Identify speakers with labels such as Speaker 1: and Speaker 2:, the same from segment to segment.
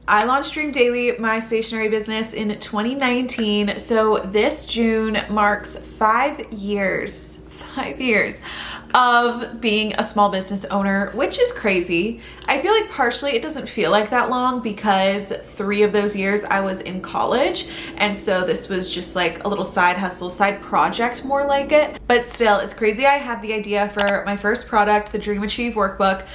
Speaker 1: I launched Dream Daily, my stationery business, in 2019. So this June marks 5 years of being a small business owner, which is crazy. I feel like partially it doesn't feel like that long because 3 of those years I was in college. And so this was just like a little side hustle, side project more like it. But still, it's crazy. I had the idea for my first product, the Dream Achieve workbook,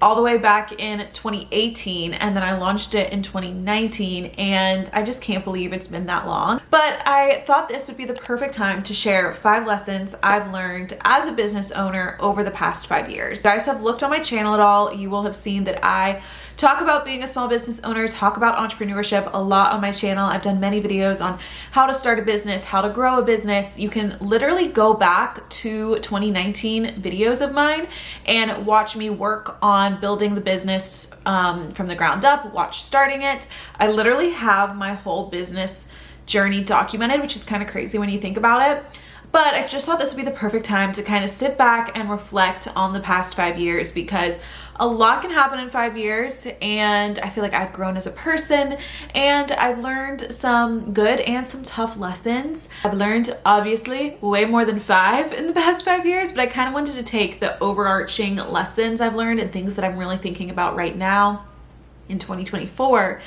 Speaker 1: all the way back in 2018, and then I launched it in 2019, and I just can't believe it's been that long. But I thought this would be the perfect time to share 5 lessons I've learned as a business owner over the past 5 years. If you guys have looked on my channel at all, you will have seen that I talk about being a small business owner, talk about entrepreneurship a lot on my channel. I've done many videos on how to start a business, how to grow a business. You can literally go back to 2019 videos of mine and watch me work on building the business from the ground up, watch starting it. I literally have my whole business journey documented, which is kind of crazy when you think about it. But I just thought this would be the perfect time to kind of sit back and reflect on the past 5 years, because a lot can happen in 5 years, and I feel like I've grown as a person, and I've learned some good and some tough lessons. I've learned obviously way more than 5 in the past 5 years, but I kind of wanted to take the overarching lessons I've learned and things that I'm really thinking about right now in 2024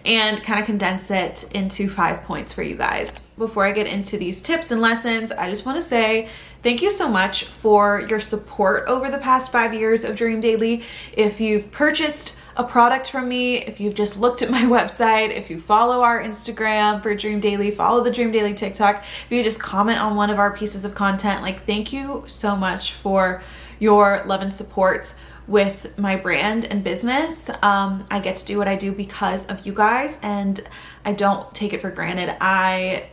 Speaker 1: and kind of condense it into 5 points for you guys. Before I get into these tips and lessons, I just want to say thank you so much for your support over the past 5 years of Dream Daily. If you've purchased a product from me, if you've just looked at my website, if you follow our Instagram for Dream Daily, follow the Dream Daily TikTok, if you just comment on one of our pieces of content, like, thank you so much for your love and support with my brand and business. I get to do what I do because of you guys, and I don't take it for granted. I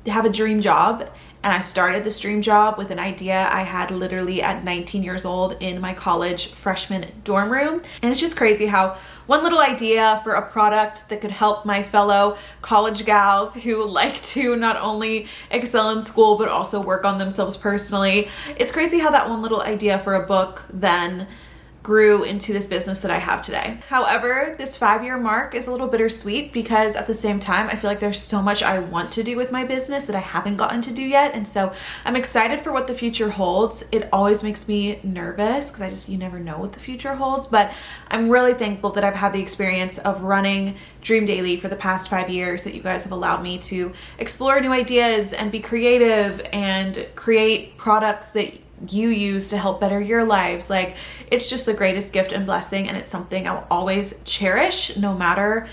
Speaker 1: have a dream job, and I started this dream job with an idea I had literally at 19 years old in my college freshman dorm room. And it's just crazy how one little idea for a product that could help my fellow college gals who like to not only excel in school but also work on themselves personally. It's crazy how that one little idea for a book then grew into this business that I have today. However, this 5-year mark is a little bittersweet because at the same time, I feel like there's so much I want to do with my business that I haven't gotten to do yet. And so I'm excited for what the future holds. It always makes me nervous because you never know what the future holds, but I'm really thankful that I've had the experience of running Dream Daily for the past 5 years, that you guys have allowed me to explore new ideas and be creative and create products that you use to help better your lives. Like, it's just the greatest gift and blessing, and it's something I'll always cherish, no matter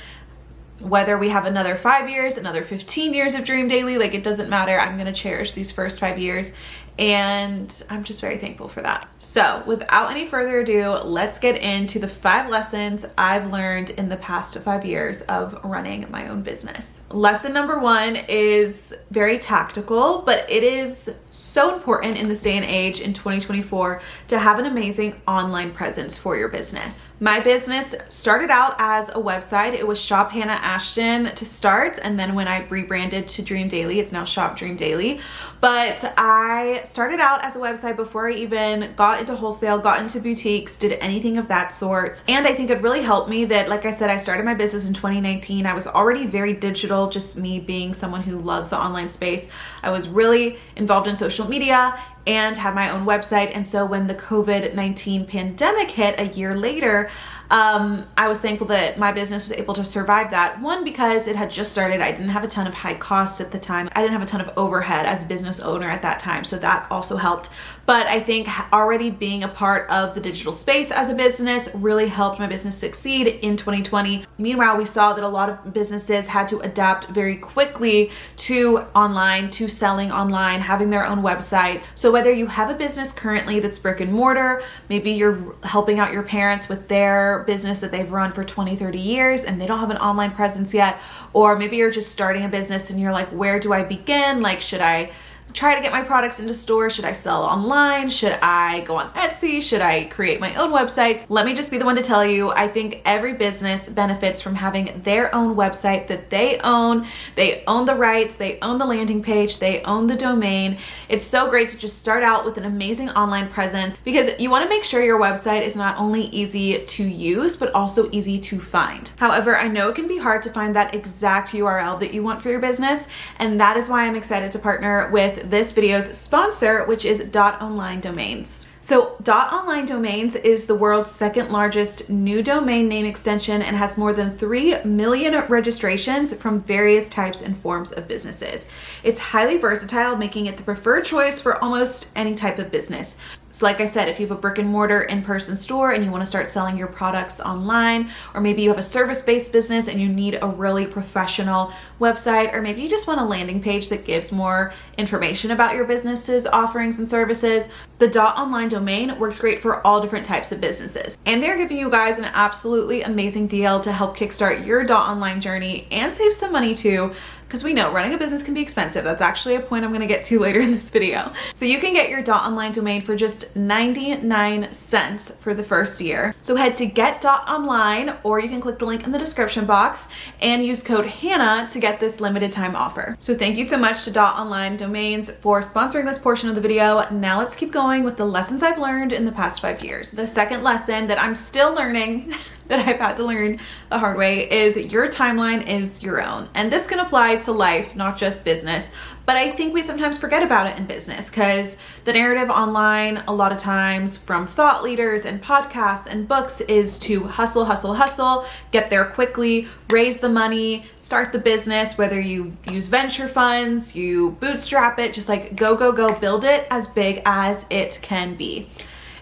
Speaker 1: whether we have another 5 years, another 15 years of Dream Daily. Like, it doesn't matter. I'm gonna cherish these first 5 years, and I'm just very thankful for that. So without any further ado, let's get into the 5 lessons I've learned in the past 5 years of running my own business. Lesson number 1 is very tactical, but it is so important in this day and age in 2024 to have an amazing online presence for your business. My business started out as a website. It was Shop Hannah Ashton to start, and then when I rebranded to Dream Daily, it's now Shop Dream Daily. But I started out as a website before I even got into wholesale, got into boutiques, did anything of that sort. And I think it really helped me that, like I said, I started my business in 2019. I was already very digital, just me being someone who loves the online space. I was really involved in social media and had my own website. And so when the COVID-19 pandemic hit a year later, I was thankful that my business was able to survive that. One, because it had just started. I didn't have a ton of high costs at the time. I didn't have a ton of overhead as a business owner at that time, so that also helped. But I think already being a part of the digital space as a business really helped my business succeed in 2020. Meanwhile, we saw that a lot of businesses had to adapt very quickly to online, to selling online, having their own websites. So whether you have a business currently that's brick and mortar, maybe you're helping out your parents with their business that they've run for 20, 30 years and they don't have an online presence yet, or maybe you're just starting a business and you're like, where do I begin? Like, should I try to get my products into stores? Should I sell online? Should I go on Etsy? Should I create my own website? Let me just be the one to tell you, I think every business benefits from having their own website that they own. They own the rights, they own the landing page, they own the domain. It's so great to just start out with an amazing online presence, because you want to make sure your website is not only easy to use, but also easy to find. However, I know it can be hard to find that exact URL that you want for your business, and that is why I'm excited to partner with this video's sponsor, which is .online domains. So .online domains is the world's second largest new domain name extension and has more than 3 million registrations from various types and forms of businesses. It's highly versatile, making it the preferred choice for almost any type of business. So like I said, if you have a brick and mortar in-person store and you want to start selling your products online, or maybe you have a service-based business and you need a really professional website, or maybe you just want a landing page that gives more information about your business's offerings and services, the .online domain works great for all different types of businesses. And they're giving you guys an absolutely amazing deal to help kickstart your .online journey and save some money too, because we know running a business can be expensive. That's actually a point I'm going to get to later in this video. So you can get your .online domain for just 99 cents for the first year. So head to get.online, or you can click the link in the description box and use code Hannah to get this limited time offer. So thank you so much to .online domains for sponsoring this portion of the video. Now let's keep going with the lessons I've learned in the past 5 years. The second lesson that I'm still learning that I've had to learn the hard way is your timeline is your own. And this can apply to life, not just business. But I think we sometimes forget about it in business, because the narrative online a lot of times from thought leaders and podcasts and books is to hustle, hustle, hustle, get there quickly, raise the money, start the business, whether you use venture funds, you bootstrap it, just like go, go, go, build it as big as it can be.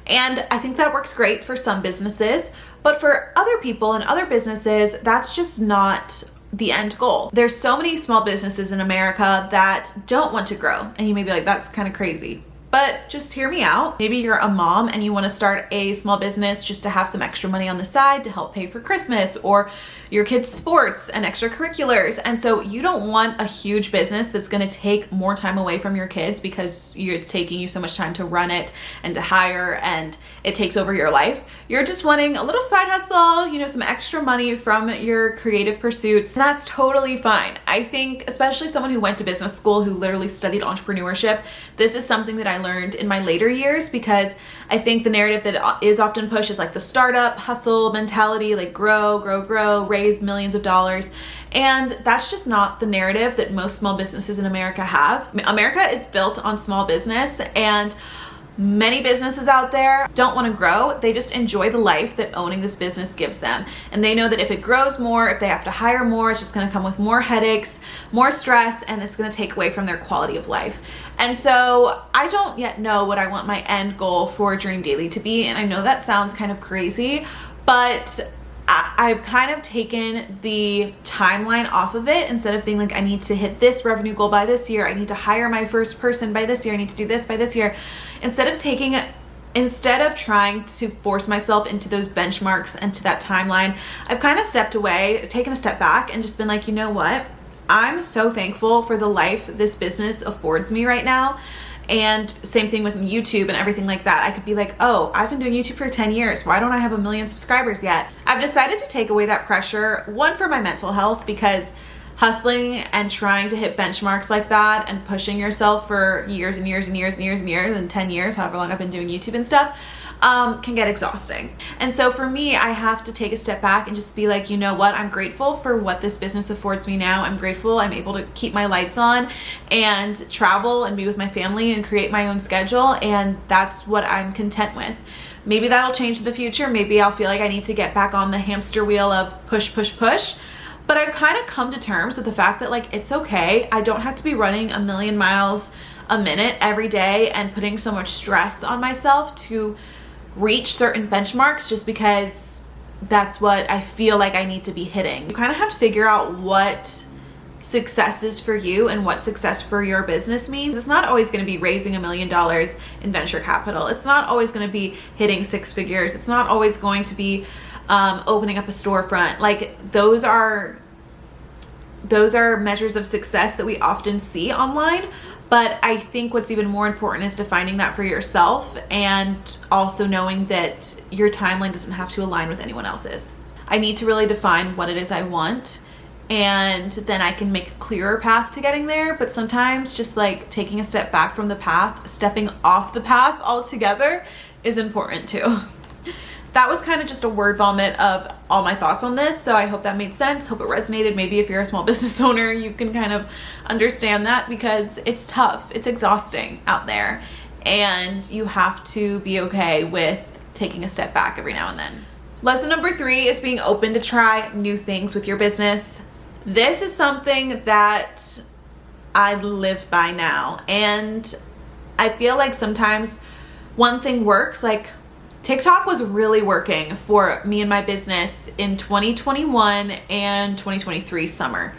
Speaker 1: And I think that works great for some businesses, but for other people and other businesses, that's just not the end goal. There's so many small businesses in America that don't want to grow. And you may be like, that's kind of crazy. But just hear me out. Maybe you're a mom and you want to start a small business just to have some extra money on the side to help pay for Christmas or your kids' sports and extracurriculars. And so you don't want a huge business that's going to take more time away from your kids because it's taking you so much time to run it and to hire, and it takes over your life. You're just wanting a little side hustle, you know, some extra money from your creative pursuits. And that's totally fine. I think especially someone who went to business school, who literally studied entrepreneurship, this is something that I learned in my later years, because I think the narrative that is often pushed is like the startup hustle mentality, like grow, grow, grow, raise millions of dollars. And that's just not the narrative that most small businesses in America have. America is built on small business, and many businesses out there don't want to grow. They just enjoy the life that owning this business gives them. And they know that if it grows more, if they have to hire more, it's just going to come with more headaches, more stress, and it's going to take away from their quality of life. And so I don't yet know what I want my end goal for Dream Daily to be. And I know that sounds kind of crazy, but I've kind of taken the timeline off of it. Instead of being like, I need to hit this revenue goal by this year, I need to hire my first person by this year, I need to do this by this year. Instead of trying to force myself into those benchmarks and to that timeline, I've kind of stepped away, taken a step back, and just been like, you know what? I'm so thankful for the life this business affords me right now. And same thing with YouTube and everything like that. I could be like, oh, I've been doing YouTube for 10 years. Why don't I have 1 million subscribers yet? I've decided to take away that pressure, one, for my mental health, because hustling and trying to hit benchmarks like that and pushing yourself for years and years and years and years and years and 10 years, however long I've been doing YouTube and stuff, can get exhausting. And so for me, I have to take a step back and just be like, you know what? I'm grateful for what this business affords me now. I'm grateful I'm able to keep my lights on and travel and be with my family and create my own schedule. And that's what I'm content with. Maybe that'll change in the future. Maybe I'll feel like I need to get back on the hamster wheel of push, push, push. But I've kind of come to terms with the fact that, like, it's okay. I don't have to be running 1 million miles a minute every day and putting so much stress on myself to reach certain benchmarks just because that's what I feel like I need to be hitting. You kind of have to figure out what success is for you and what success for your business means. It's not always going to be raising $1 million in venture capital. It's not always going to be hitting 6 figures. It's not always going to be opening up a storefront. Like, those are measures of success that we often see online, But I think what's even more important is defining that for yourself, and also knowing that your timeline doesn't have to align with anyone else's. I need to really define what it is I want, and then I can make a clearer path to getting there. But sometimes just like taking a step back from the path, stepping off the path altogether is important too. That was kind of just a word vomit of all my thoughts on this, so I hope that made sense. Hope it resonated. Maybe if you're a small business owner, you can kind of understand that, because it's tough. It's exhausting out there, and you have to be okay with taking a step back every now and then. Lesson number 3 is being open to try new things with your business. This is something that I live by now, and I feel like sometimes one thing works. Like TikTok was really working for me and my business in 2021 and 2023 summer.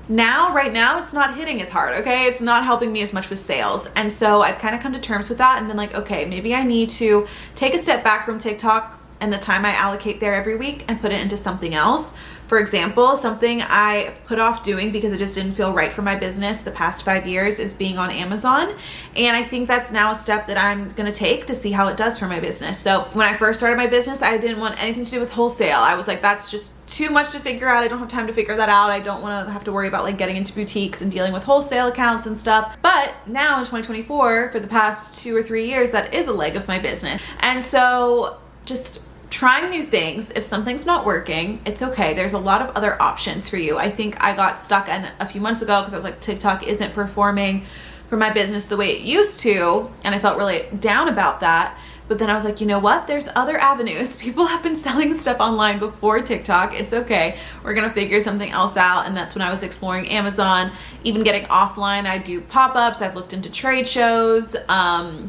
Speaker 1: Right now, it's not hitting as hard, okay? It's not helping me as much with sales. And so I've kind of come to terms with that and been like, okay, maybe I need to take a step back from TikTok and the time I allocate there every week and put it into something else. For example, something I put off doing because it just didn't feel right for my business the past 5 years is being on Amazon. And I think that's now a step that I'm gonna take to see how it does for my business. So when I first started my business, I didn't want anything to do with wholesale. I was like, that's just too much to figure out. I don't have time to figure that out. I don't wanna have to worry about like getting into boutiques and dealing with wholesale accounts and stuff. But now in 2024, for the past 2 or 3 years, that is a leg of my business. And so just trying new things. If something's not working, it's okay. There's a lot of other options for you. I think I got stuck in a few months ago because I was like, TikTok isn't performing for my business the way it used to, and I felt really down about that. But then I was like, you know what? There's other avenues. People have been selling stuff online before TikTok. It's okay. We're gonna figure something else out. And that's when I was exploring Amazon, even getting offline. I do pop-ups. I've looked into trade shows,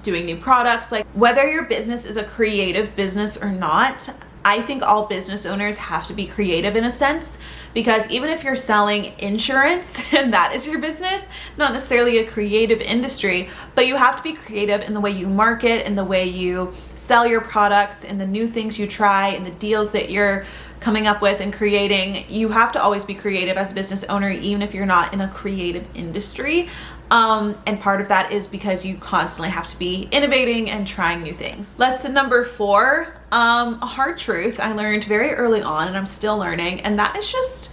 Speaker 1: doing new products. Like whether your business is a creative business or not, I think all business owners have to be creative in a sense, because even if you're selling insurance and that is your business, not necessarily a creative industry, but you have to be creative in the way you market, in the way you sell your products, in the new things you try, in the deals that you're coming up with and creating. You have to always be creative as a business owner, even if you're not in a creative industry. And part of that is because you constantly have to be innovating and trying new things. Lesson number 4, a hard truth I learned very early on, and I'm still learning, and that is just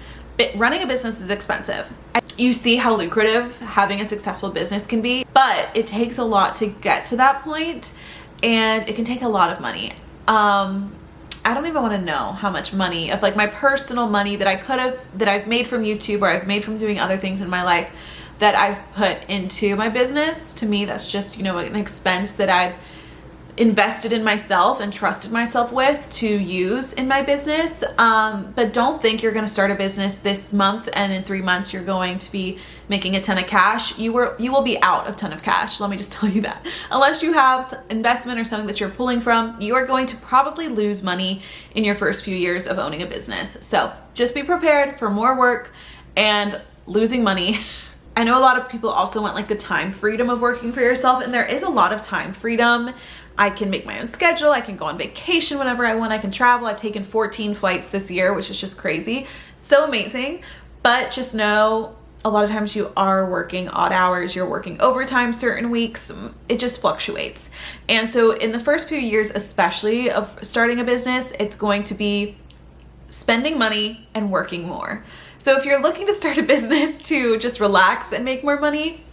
Speaker 1: running a business is expensive. You see how lucrative having a successful business can be, but it takes a lot to get to that point, and it can take a lot of money. I don't even want to know how much money of like my personal money that I've made from YouTube or I've made from doing other things in my life that I've put into my business. To me, that's just, you know, an expense that I've invested in myself and trusted myself with to use in my business. But don't think you're going to start a business this month and in 3 months you're going to be making a ton of cash. You will be out of ton of cash. Let me just tell you that. Unless you have investment or something that you're pulling from, you are going to probably lose money in your first few years of owning a business. So just be prepared for more work and losing money. I know a lot of people also want like the time freedom of working for yourself, and there is a lot of time freedom. I can make my own schedule. I can go on vacation whenever I want. I can travel. I've taken 14 flights this year, which is just crazy. So amazing. But just know a lot of times you are working odd hours. You're working overtime certain weeks. It just fluctuates. And so in the first few years, especially of starting a business, it's going to be spending money and working more. So if you're looking to start a business to just relax and make more money,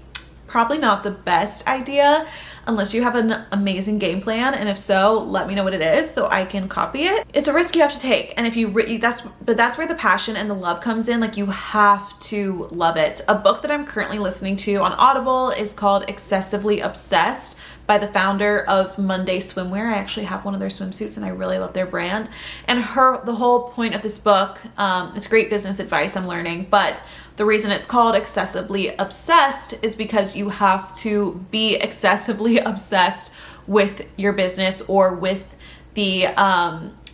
Speaker 1: probably not the best idea unless you have an amazing game plan. And if so, let me know what it is so I can copy it. It's a risk you have to take. And if you that's where the passion and the love comes in. Like you have to love it. A book that I'm currently listening to on Audible is called Excessively Obsessed by the founder of Monday Swimwear. I actually have one of their swimsuits and I really love their brand. And the whole point of this book, it's great business advice I'm learning, but the reason it's called Excessively Obsessed is because you have to be excessively obsessed with your business or with the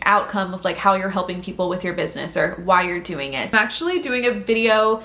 Speaker 1: outcome of like how you're helping people with your business or why you're doing it. I'm actually doing a video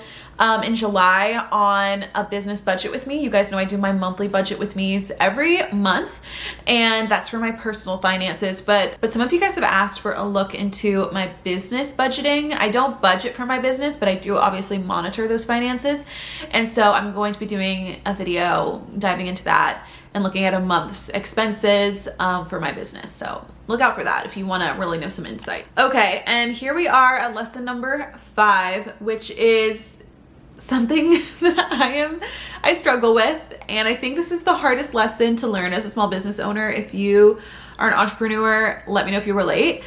Speaker 1: in July on a business budget with me. You guys know I do my monthly budget with me's every month, and that's for my personal finances. But some of you guys have asked for a look into my business budgeting. I don't budget for my business, but I do obviously monitor those finances. And so I'm going to be doing a video diving into that and looking at a month's expenses for my business. So look out for that if you want to really know some insights. Okay, and here we are at lesson number 5, which is something that I struggle with, and I think this is the hardest lesson to learn as a small business owner. If you are an entrepreneur, let me know if you relate.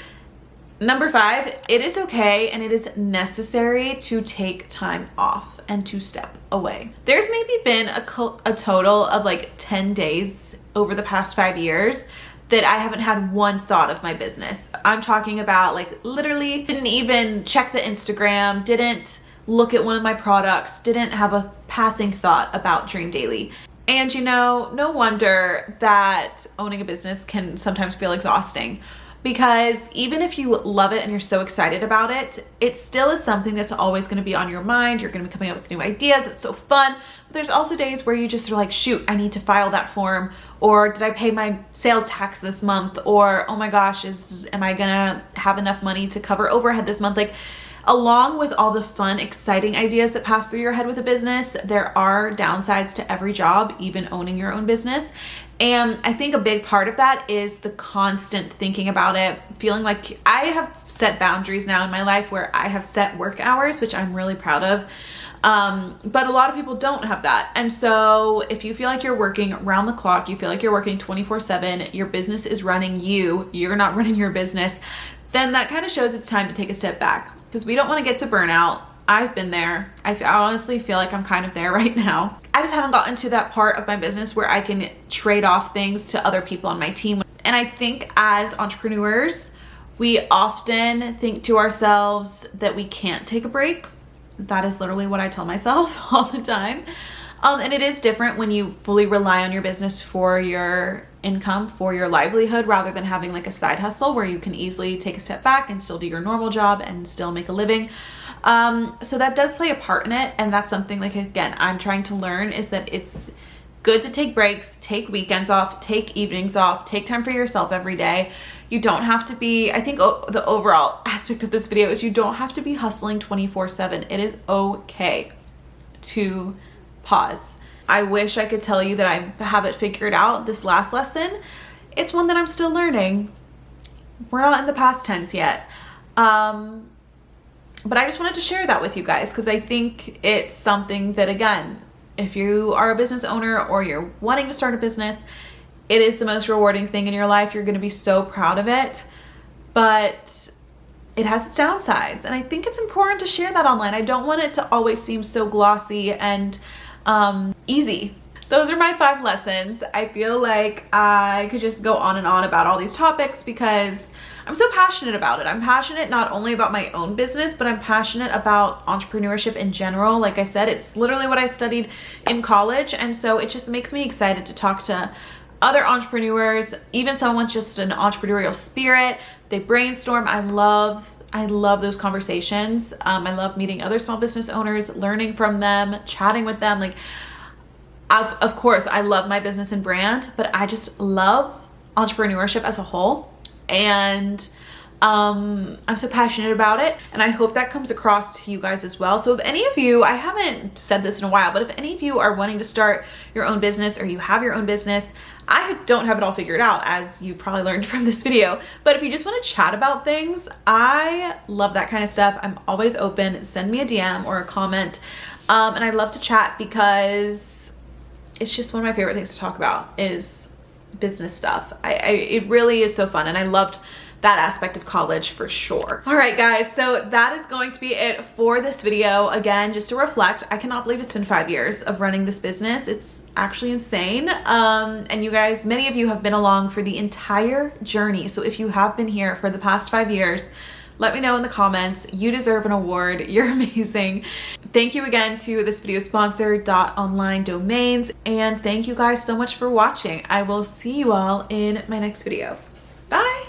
Speaker 1: Number 5, it is okay and it is necessary to take time off and to step away. There's maybe been a total of like 10 days over the past 5 years that I haven't had one thought of my business. I'm talking about like literally didn't even check the Instagram, didn't look at one of my products, didn't have a passing thought about Dream Daily. And you know, no wonder that owning a business can sometimes feel exhausting, because even if you love it and you're so excited about it, it still is something that's always going to be on your mind. You're going to be coming up with new ideas. It's so fun. But there's also days where you just are like, shoot, I need to file that form, or did I pay my sales tax this month, or oh my gosh, am I going to have enough money to cover overhead this month? Like, along with all the fun, exciting ideas that pass through your head with a business, there are downsides to every job, even owning your own business. And I think a big part of that is the constant thinking about it, feeling like I have set boundaries now in my life where I have set work hours, which I'm really proud of. But a lot of people don't have that. And so if you feel like you're working around the clock, you feel like you're working 24/7, your business is running you're not running your business, then that kind of shows it's time to take a step back, because we don't want to get to burnout. I've been there. I honestly feel like I'm kind of there right now. I just haven't gotten to that part of my business where I can trade off things to other people on my team. And I think as entrepreneurs, we often think to ourselves that we can't take a break. That is literally what I tell myself all the time. And it is different when you fully rely on your business for your income, for your livelihood, rather than having like a side hustle where you can easily take a step back and still do your normal job and still make a living. So that does play a part in it. And that's something, like, again, I'm trying to learn, is that it's good to take breaks, take weekends off, take evenings off, take time for yourself every day. You don't have to be, I think the overall aspect of this video is you don't have to be hustling 24/7. It is okay to pause. I wish I could tell you that I have it figured out. This last lesson, it's one that I'm still learning. We're not in the past tense yet. But I just wanted to share that with you guys, because I think it's something that, again, if you are a business owner or you're wanting to start a business, it is the most rewarding thing in your life. You're going to be so proud of it, but it has its downsides. And I think it's important to share that online. I don't want it to always seem so glossy and easy. Those are my 5 lessons. I feel like I could just go on and on about all these topics because I'm so passionate about it. I'm passionate not only about my own business, but I'm passionate about entrepreneurship in general. Like I said, it's literally what I studied in college. And so it just makes me excited to talk to other entrepreneurs, even someone with just an entrepreneurial spirit. They brainstorm. I love those conversations. I love meeting other small business owners, learning from them, chatting with them. Like, of course, I love my business and brand, but I just love entrepreneurship as a whole. And I'm so passionate about it, and I hope that comes across to you guys as well. So if any of you, I haven't said this in a while, but if any of you are wanting to start your own business, or you have your own business, I don't have it all figured out, as you've probably learned from this video, but if you just want to chat about things, I love that kind of stuff. I'm always open. Send me a DM or a comment, and I love to chat because it's just one of my favorite things to talk about is business stuff. It really is so fun, and I loved that aspect of college for sure. All right, guys, so that is going to be it for this video. Again, just to reflect, I cannot believe it's been 5 years of running this business. It's actually insane. And you guys, many of you have been along for the entire journey. So if you have been here for the past 5 years, let me know in the comments. You deserve an award. You're amazing. Thank you again to this video sponsor, .online domains. And thank you guys so much for watching. I will see you all in my next video. Bye.